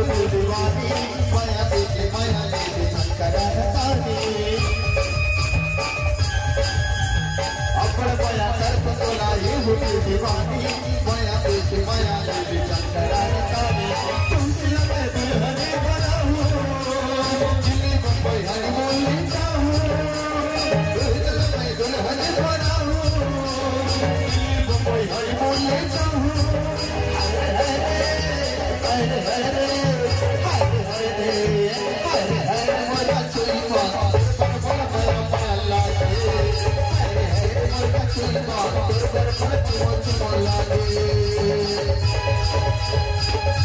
हुई दीवानी माया देखे माया ले शंकरा तानी अपड़ माया सर्प तोला ये हुई दीवानी माया देखे माया ले शंकरा तानी तुमसे मैं दुल्हने बना हूँ दिल्ली मुंबई हर बोलने चाहूँ मैं दुल्हने बना हूँ दिल्ली मुंबई हर बोलने चाहूँ Lagi